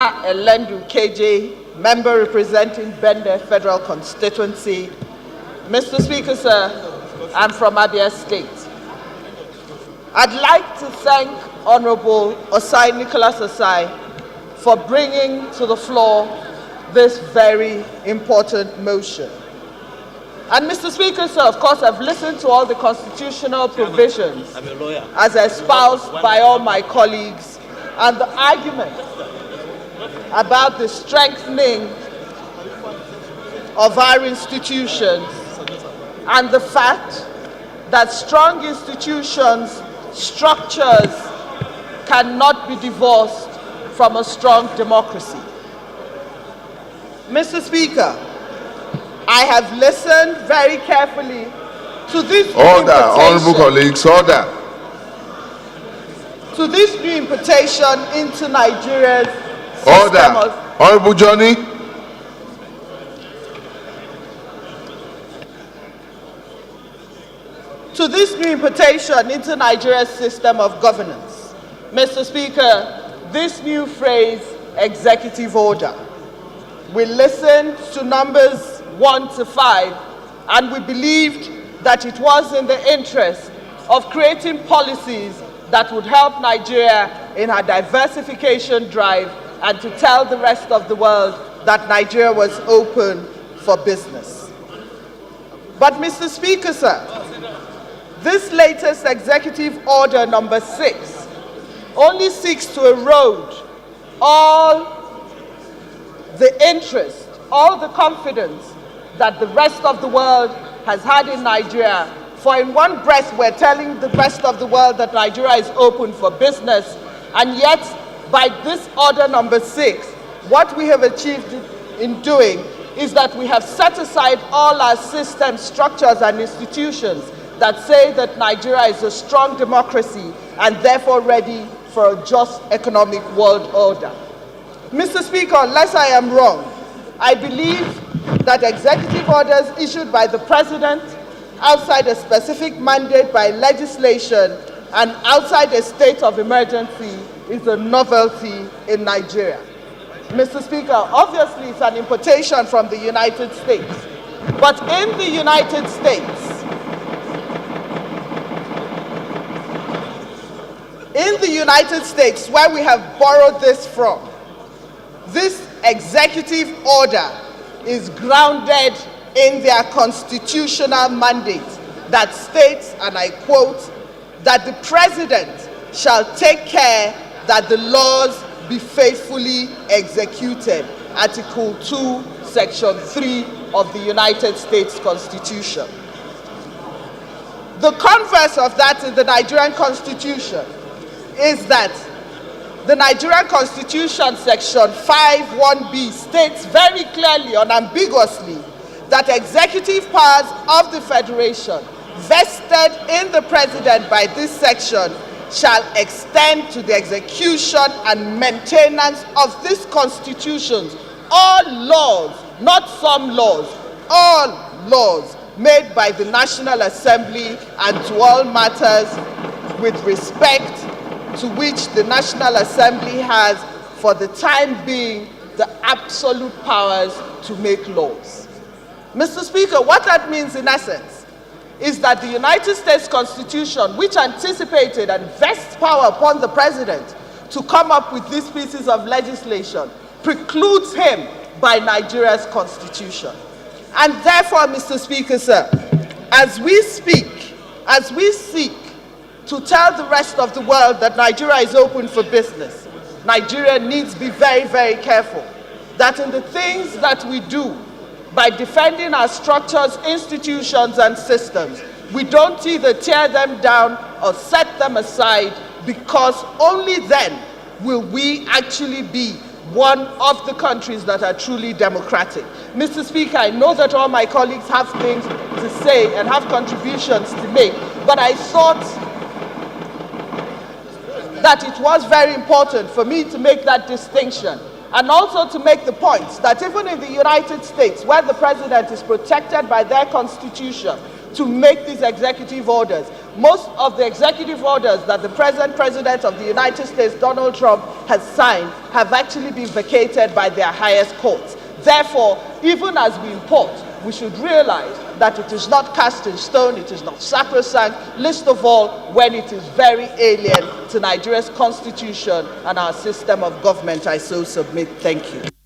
Elendu, Ukeje, member representing Bende Federal Constituency. Mr. Speaker, sir, I'm from Abia State. I'd like to thank Honorable Osai Nicholas Osai for bringing to the floor this very important motion. And Mr. Speaker, sir, of course, I've listened to all the constitutional provisions as espoused by all my colleagues and the argument about the strengthening of our institutions and the fact that strong institutions, structures cannot be divorced from a strong democracy. Mr. Speaker, I have listened very carefully to this Honorable colleagues, order. To this new invitation into Nigeria's Order. Honorable Johnny. To this new invitation into Nigeria's system of governance. Mr. Speaker, this new phrase, executive order, we listened to numbers 1 to 5, and we believed that it was in the interest of creating policies that would help Nigeria in her diversification drive and to tell the rest of the world that Nigeria was open for business. But Mr. Speaker, sir, this latest executive order number 6 only seeks to erode all the interest, all the confidence that the rest of the world has had in Nigeria. For in one breath, we're telling the rest of the world that Nigeria is open for business, and yet by this order number 6, what we have achieved in doing is that we have set aside all our systems, structures, and institutions that say that Nigeria is a strong democracy and therefore ready for a just economic world order. Mr. Speaker, unless I am wrong, I believe that executive orders issued by the President outside a specific mandate by legislation and outside a state of emergency is a novelty in Nigeria. Mr. Speaker, obviously it's an importation from the United States. But in the United States, where we have borrowed this from, this executive order is grounded in their constitutional mandate that states, and I quote, that the President shall take care that the laws be faithfully executed. Article 2, Section 3 of the United States Constitution. The converse of that in the Nigerian Constitution is that the Nigerian Constitution, Section 5(1)(b) states very clearly, unambiguously, that executive powers of the Federation vested in the President by this section shall extend to the execution and maintenance of this Constitution. All laws, not some laws, all laws made by the National Assembly and to all matters with respect to which the National Assembly has, for the time being, the absolute powers to make laws. Mr. Speaker, what that means in essence is that the United States Constitution, which anticipated and vests power upon the President to come up with these pieces of legislation, precludes him by Nigeria's Constitution. And therefore, Mr. Speaker, sir, as we seek to tell the rest of the world that Nigeria is open for business, Nigeria needs to be very, very careful that in the things that we do, by defending our structures, institutions, and systems, we don't either tear them down or set them aside, because only then will we actually be one of the countries that are truly democratic. Mr. Speaker, I know that all my colleagues have things to say and have contributions to make, but I thought that it was very important for me to make that distinction, and also to make the point that even in the United States, where the President is protected by their Constitution to make these executive orders, Most of the executive orders that the present President of the United States, Donald Trump, has signed have actually been vacated by their highest courts. Therefore, even as we import, we should realize that it is not cast in stone, it is not sacrosanct, least of all when it is very alien to Nigeria's constitution and our system of government. I so submit. Thank you.